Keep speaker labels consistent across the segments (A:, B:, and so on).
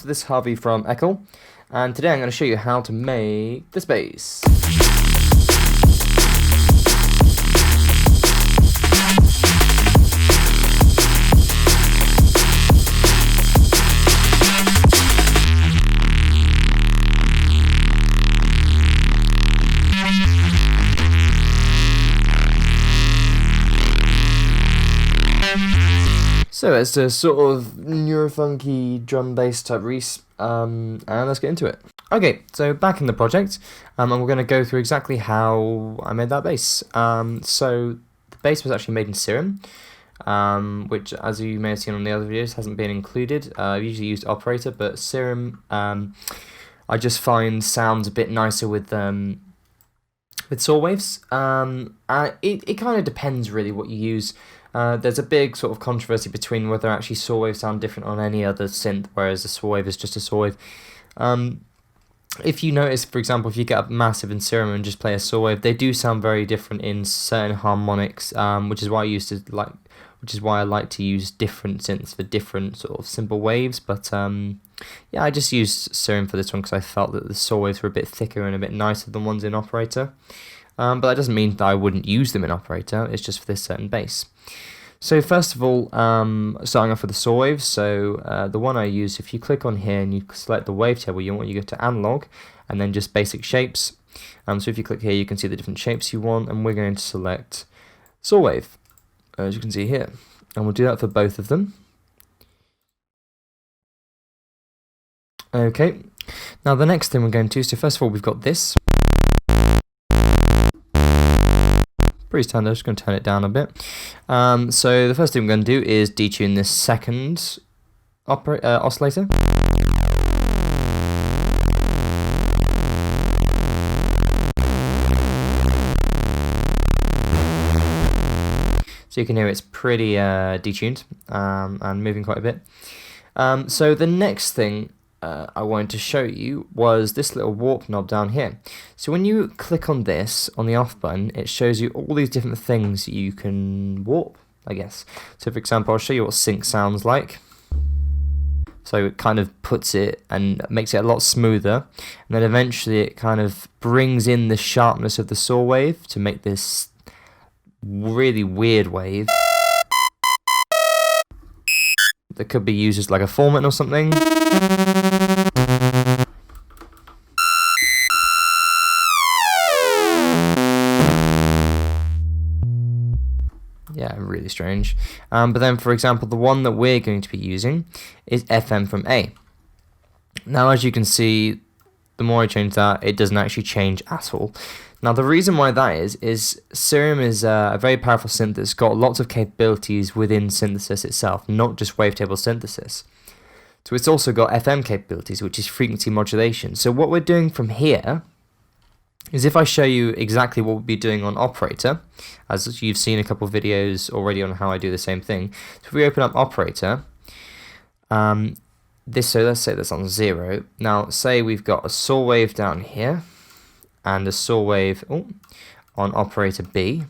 A: So this is Harvey from Echo, and today I'm going to show you how to make this bass. So it's a sort of neurofunky drum bass type Reese, and let's get into it. Okay, so back in the project, and we're going to go through exactly how I made that bass. So the bass was actually made in Serum, which, as you may have seen on the other videos, hasn't been included. I've usually used Operator, but Serum, I just find sounds a bit nicer with saw waves. It kind of depends really what you use. There's a big sort of controversy between whether actually saw waves sound different on any other synth, whereas a saw wave is just a saw wave. If you notice, for example, if you get up massive in Serum and just play a saw wave, they do sound very different in certain harmonics, which is why I like to use different synths for different sort of simple waves. But yeah, I just used Serum for this one because I felt that the saw waves were a bit thicker and a bit nicer than ones in Operator. But that doesn't mean that I wouldn't use them in Operator, it's just for this certain bass. So first of all, starting off with the saw waves, so the one I use, if you click on here and you select the wavetable you want, you go to analog, and then just basic shapes. So if you click here, you can see the different shapes you want, and we're going to select saw wave, as you can see here. And we'll do that for both of them. Okay, now the next thing we're going to, so first of all we've got this. Pretty standard, I'm just going to turn it down a bit. So the first thing we're going to do is detune this second oscillator. So you can hear it's pretty detuned and moving quite a bit. So the next thing I wanted to show you was this little warp knob down here. So when you click on this, on the off button, it shows you all these different things you can warp, I guess. So for example, I'll show you what sync sounds like. So it kind of puts it and makes it a lot smoother, and then eventually it kind of brings in the sharpness of the saw wave to make this really weird wave that could be used as like a format or something. Yeah, really strange. But then, for example, the one that we're going to be using is FM from A. Now, as you can see, the more I change that, it doesn't actually change at all. Now, the reason why that is Serum is a very powerful synth that's got lots of capabilities within synthesis itself, not just wavetable synthesis. So it's also got FM capabilities, which is frequency modulation. So what we're doing from here is, if I show you exactly what we'll be doing on Operator, as you've seen a couple of videos already on how I do the same thing. So if we open up Operator, so let's say that's on 0. Now say we've got a saw wave down here and a saw wave on Operator B,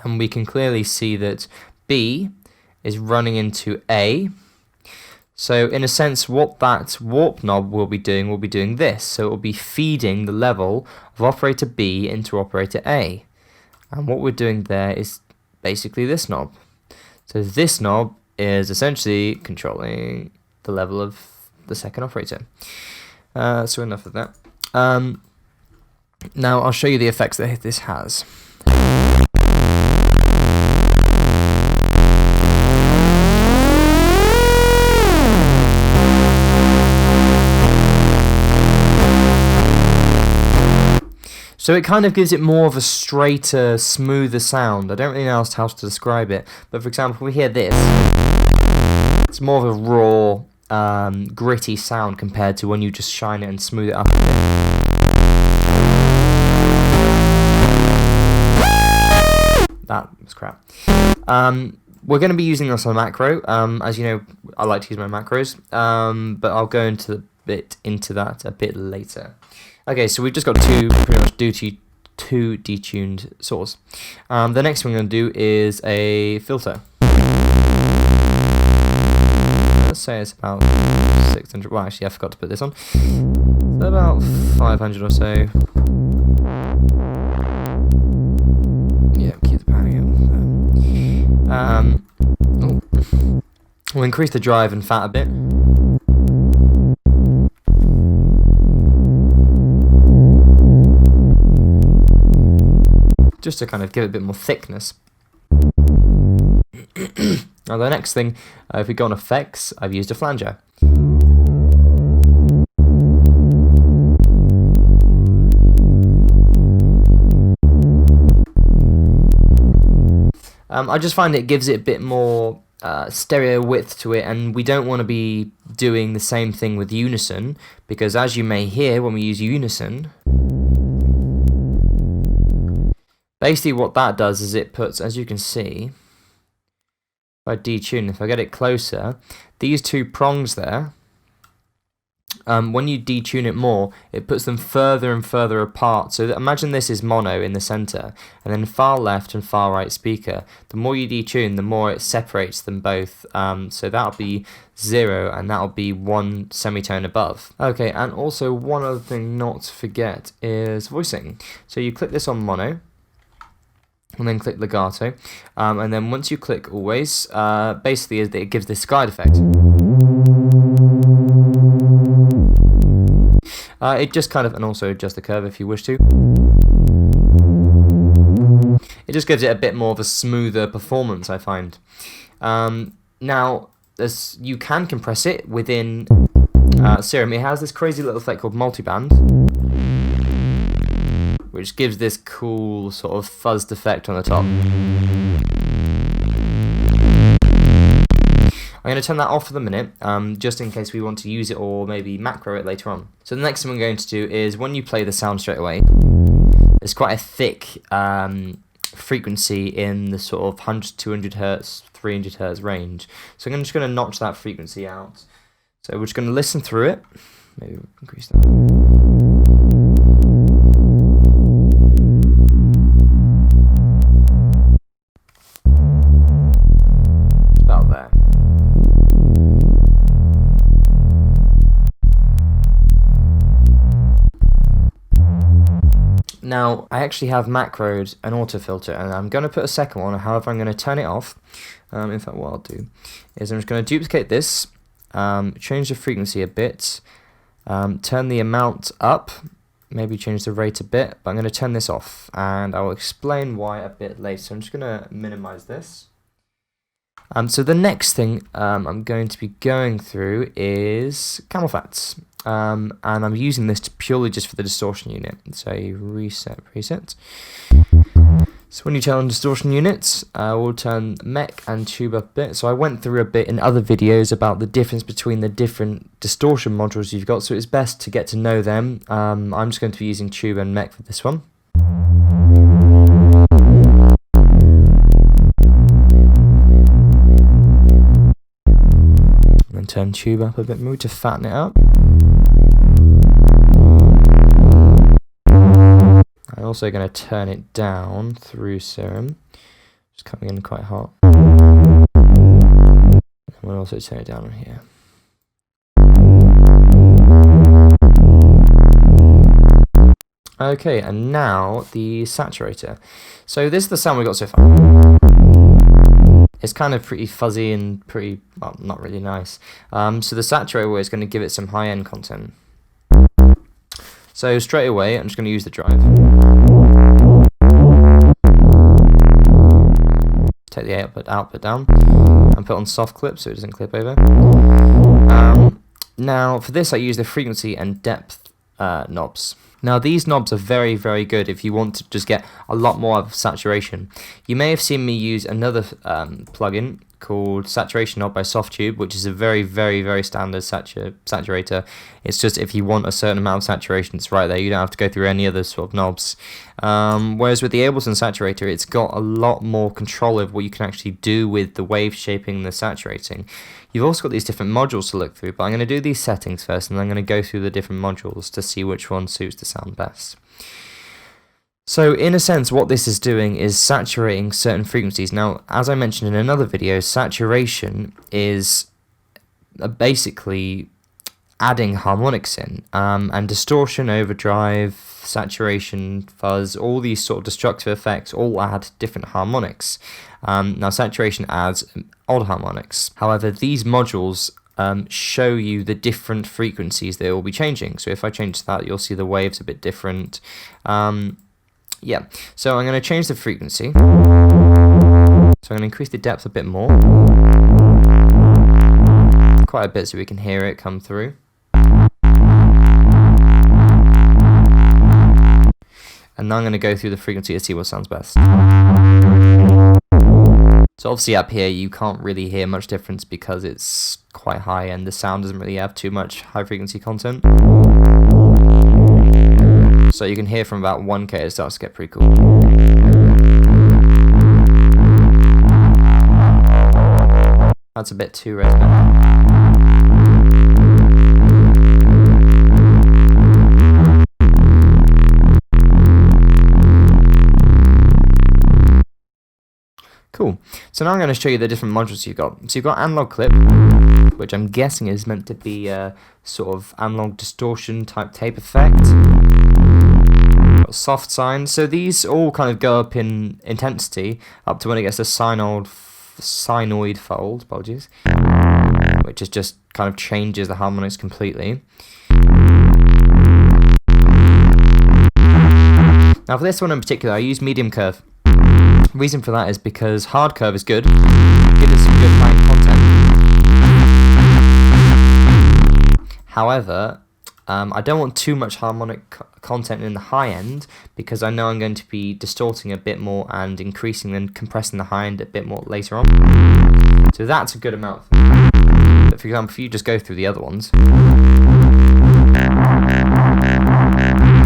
A: and we can clearly see that B is running into A. So in a sense, what that warp knob will be doing this. So it will be feeding the level of Operator B into Operator A. And what we're doing there is basically this knob. So this knob is essentially controlling the level of the second operator. So enough of that. Now I'll show you the effects that this has. So it kind of gives it more of a straighter, smoother sound. I don't really know how to describe it, but for example, we hear this. It's more of a raw, gritty sound compared to when you just shine it and smooth it up a bit. That was crap. We're going to be using this on a macro. As you know, I like to use my macros, but I'll go into that a bit later. Okay, so we've just got pretty much two detuned saws. The next thing we're going to do is a filter. let's say it's about 600. Well, actually, I forgot to put this on. So about 500 or so. Yeah, keep the power up. We'll increase the drive and fat a bit. Just to kind of give it a bit more thickness. Now the next thing, if we go on effects, I've used a flanger. I just find it gives it a bit more stereo width to it, and we don't want to be doing the same thing with unison, because as you may hear when we use unison, basically what that does is it puts, as you can see, if I detune, if I get it closer, these two prongs there, when you detune it more, it puts them further and further apart. So imagine this is mono in the center, and then far left and far right speaker. The more you detune, the more it separates them both. So that'll be 0, and that'll be 1 semitone above. Okay, and also one other thing not to forget is voicing. So you click this on mono, and then click legato, and then once you click always, basically it gives this glide effect. It just kind of, and also adjust the curve if you wish to. It just gives it a bit more of a smoother performance, I find. Now, you can compress it within Serum. It has this crazy little effect called multiband, which gives this cool sort of fuzzed effect on the top. I'm going to turn that off for the minute, just in case we want to use it or maybe macro it later on. So the next thing we're going to do is when you play the sound straight away, there's quite a thick frequency in the sort of 100, 200 hertz, 300 hertz range. So I'm just going to notch that frequency out. So we're just going to listen through it. Maybe increase that. About there. Now, I actually have macroed an auto filter, and I'm going to put a second one, however I'm going to turn it off. In fact, what I'll do is I'm just going to duplicate this, change the frequency a bit, turn the amount up, maybe change the rate a bit, but I'm going to turn this off, and I'll explain why a bit later. So I'm just going to minimize this. So the next thing I'm going to be going through is Camouflage. And I'm using this purely just for the distortion unit. So you reset preset. So when you turn on distortion units, we'll turn mech and tube up a bit. So I went through a bit in other videos about the difference between the different distortion modules you've got, so it's best to get to know them. I'm just going to be using tube and mech for this one. And then turn tube up a bit more to fatten it up. I'm also going to turn it down through Serum, just coming in quite hot. And we'll also turn it down on here. Okay, and now the saturator. So this is the sound we got so far. It's kind of pretty fuzzy and pretty, well, not really nice. So the saturator is going to give it some high-end content. So straight away, I'm just going to use the drive. Take the output down and put on soft clip so it doesn't clip over. Now for this I use the frequency and depth knobs. Now these knobs are very, very good if you want to just get a lot more of saturation. You may have seen me use another plugin called Saturation Knob by Softtube, which is a very, very, very standard saturator. It's just if you want a certain amount of saturation, it's right there. You don't have to go through any other sort of knobs. Whereas with the Ableton saturator, it's got a lot more control of what you can actually do with the wave shaping and the saturating. You've also got these different modules to look through, but I'm going to do these settings first, and I'm going to go through the different modules to see which one suits the sound best. So in a sense, what this is doing is saturating certain frequencies. Now, as I mentioned in another video, saturation is basically adding harmonics in, and distortion, overdrive, saturation, fuzz, all these sort of destructive effects all add different harmonics. Now saturation adds odd harmonics. However, these modules show you the different frequencies they will be changing. So if I change that, you'll see the waves a bit different. Yeah, so I'm going to change the frequency. So I'm going to increase the depth a bit more. Quite a bit so we can hear it come through. And now I'm going to go through the frequency to see what sounds best. So obviously up here you can't really hear much difference because it's quite high and the sound doesn't really have too much high frequency content. So you can hear from about 1K it starts to get pretty cool. That's a bit too resonant. Cool. So now I'm going to show you the different modules you've got. So you've got analog clip, which I'm guessing is meant to be a sort of analog distortion type tape effect. Got soft sine. So these all kind of go up in intensity up to when it gets a sinoid fold, apologies, which is just kind of changes the harmonics completely. Now for this one in particular, I use medium curve. Reason for that is because hard curve is good, gives us some good playing content. However, I don't want too much harmonic content in the high end because I know I'm going to be distorting a bit more and increasing and compressing the high end a bit more later on. So that's a good amount. But for example, if you just go through the other ones,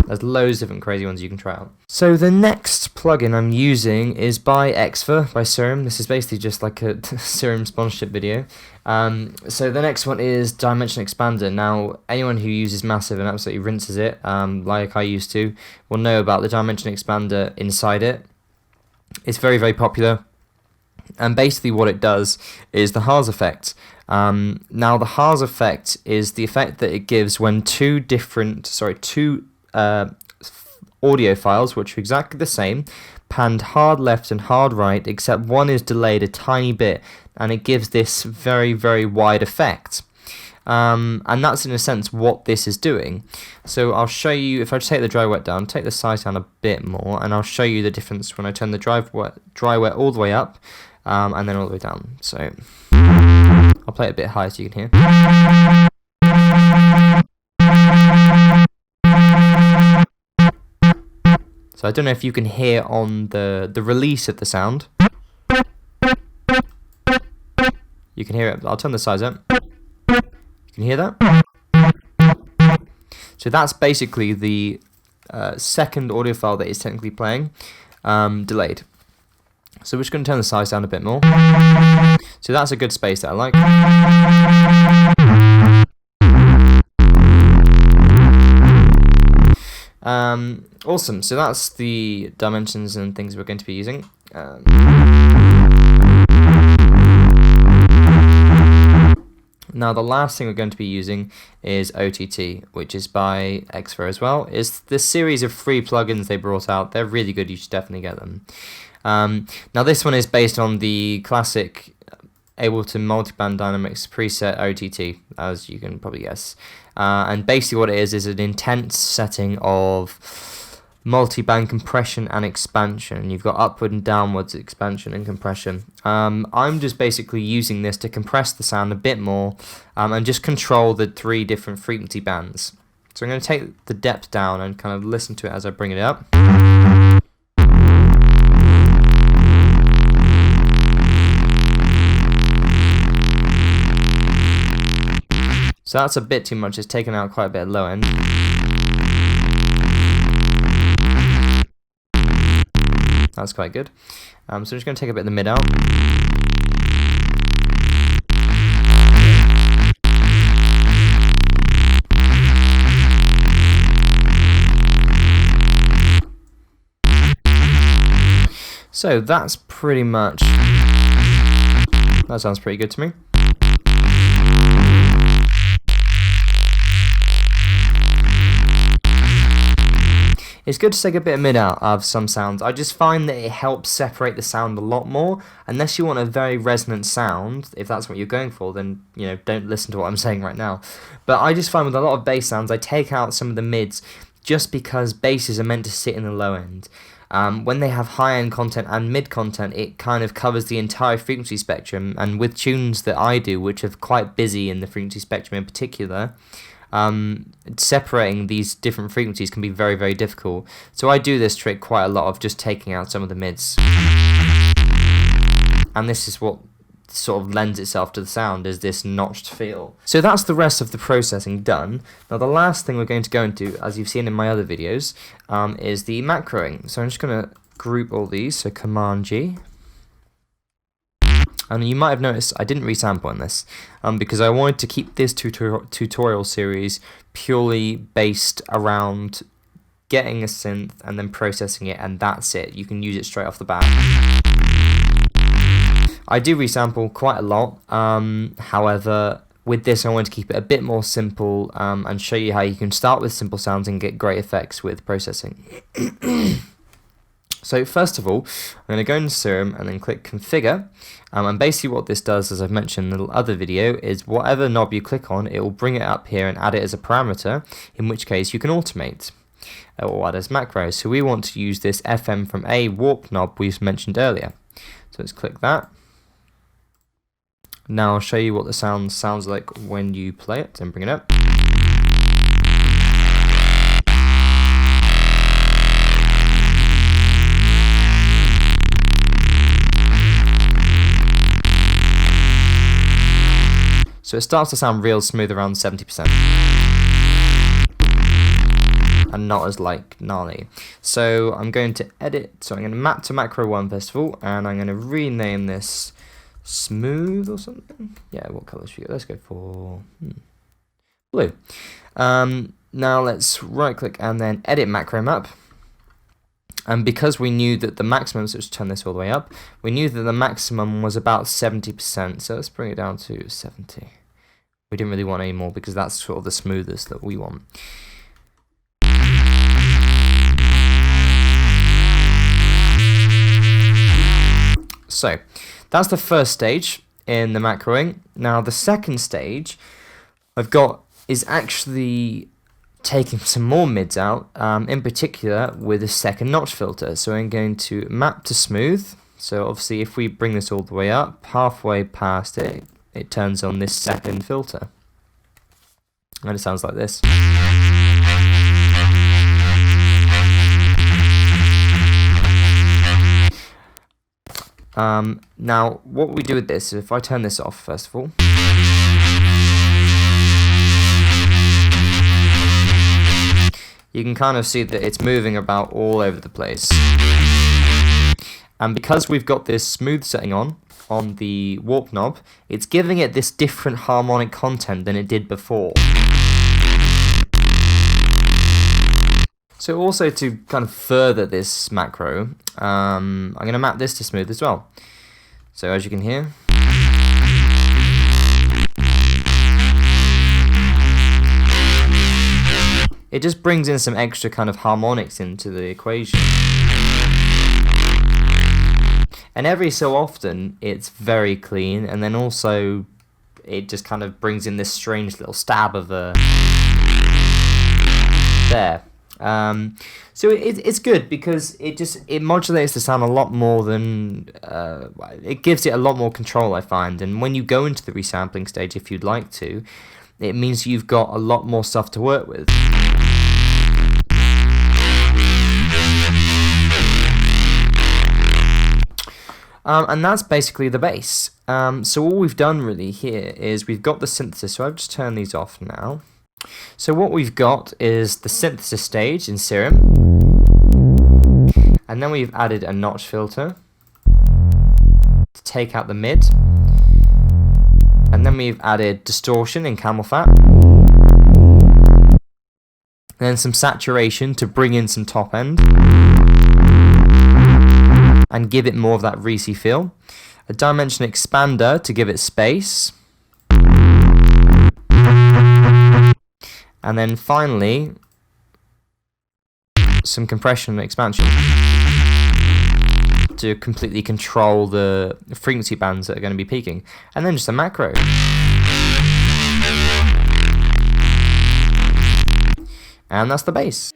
A: there's loads of different crazy ones you can try out. So the next plugin I'm using is by Xfer, by Serum. This is basically just like a Serum sponsorship video. So the next one is Dimension Expander. Now, anyone who uses Massive and absolutely rinses it, like I used to, will know about the Dimension Expander inside it. It's very, very popular. And basically what it does is the Haas effect. Now the Haas effect is the effect that it gives when two audio files, which are exactly the same, panned hard left and hard right, except one is delayed a tiny bit, and it gives this very, very wide effect. And that's in a sense what this is doing. So I'll show you, if I take the dry wet down, take the size down a bit more, and I'll show you the difference when I turn the dry wet all the way up, and then all the way down. So I'll play it a bit higher so you can hear. So I don't know if you can hear on the release of the sound. You can hear it. I'll turn the size up. You can hear that? So that's basically the second audio file that is technically playing, delayed. So we're just going to turn the size down a bit more. So that's a good space that I like. Awesome, so that's the dimensions and things we're going to be using. Now the last thing we're going to be using is OTT, which is by Xfer as well. It's this series of free plugins they brought out. They're really good, you should definitely get them. Now this one is based on the classic Ableton Multiband Dynamics preset OTT, as you can probably guess. And basically what it is an intense setting of multi-band compression and expansion. You've got upward and downwards expansion and compression. I'm just basically using this to compress the sound a bit more and just control the 3 different frequency bands. So I'm going to take the depth down and kind of listen to it as I bring it up. So that's a bit too much, it's taken out quite a bit of low end. That's quite good. So I'm just going to take a bit of the mid out. So that's pretty much, that sounds pretty good to me. it's good to take a bit of mid out of some sounds. I just find that it helps separate the sound a lot more. Unless you want a very resonant sound, if that's what you're going for, then don't listen to what I'm saying right now. But I just find with a lot of bass sounds, I take out some of the mids just because basses are meant to sit in the low end. When they have high-end content and mid content, it kind of covers the entire frequency spectrum, and with tunes that I do, which are quite busy in the frequency spectrum in particular, separating these different frequencies can be very, very difficult. So I do this trick quite a lot of just taking out some of the mids. And this is what sort of lends itself to the sound, is this notched feel. So that's the rest of the processing done. Now the last thing we're going to go into, as you've seen in my other videos, is the macroing. So I'm just going to group all these, so Command G. And you might have noticed I didn't resample in this, because I wanted to keep this tutorial series purely based around getting a synth and then processing it, and that's it. You can use it straight off the bat. I do resample quite a lot, however, with this I want to keep it a bit more simple and show you how you can start with simple sounds and get great effects with processing. So first of all, I'm going to go into Serum and then click Configure, and basically what this does, as I've mentioned in the other video, is whatever knob you click on, it will bring it up here and add it as a parameter, in which case you can automate or add as macros. So we want to use this FM from A warp knob we mentioned earlier. So let's click that. Now I'll show you what the sound sounds like when you play it and bring it up. So it starts to sound real smooth around 70%. And not as gnarly. So I'm going to edit, so I'm going to map to macro 1 first of all, and I'm going to rename this smooth or something. Yeah, what colour should we go? Let's go for blue. Now let's right click and then edit macro map. And because we knew that the maximum, so let's turn this all the way up, we knew that the maximum was about 70%, so let's bring it down to 70. We didn't really want any more because that's sort of the smoothest that we want. So that's the first stage in the macroing. Now the second stage I've got is actually taking some more mids out, in particular with a second notch filter. So I'm going to map to smooth. So obviously if we bring this all the way up, halfway past it, it turns on this second filter. And it sounds like this. Now what we do with this, if I turn this off first of all, you can kind of see that it's moving about all over the place. And because we've got this smooth setting on the warp knob, it's giving it this different harmonic content than it did before. So also to kind of further this macro, I'm going to map this to smooth as well. So as you can hear, it just brings in some extra kind of harmonics into the equation. And every so often it's very clean, and then also it just kind of brings in this strange little stab of a there. So it's good because it modulates the sound a lot more than it gives it a lot more control, I find. And when you go into the resampling stage, if you'd like to, it means you've got a lot more stuff to work with. And that's basically the bass. So all we've done really here is we've got the synthesis. So I've just turned these off now. So what we've got is the synthesis stage in Serum, and then we've added a notch filter to take out the mid, and then we've added distortion in Camouflage, and then some saturation to bring in some top end and give it more of that Reese feel, a dimension expander to give it space, and then finally some compression and expansion to completely control the frequency bands that are going to be peaking, and then just a macro. And that's the bass.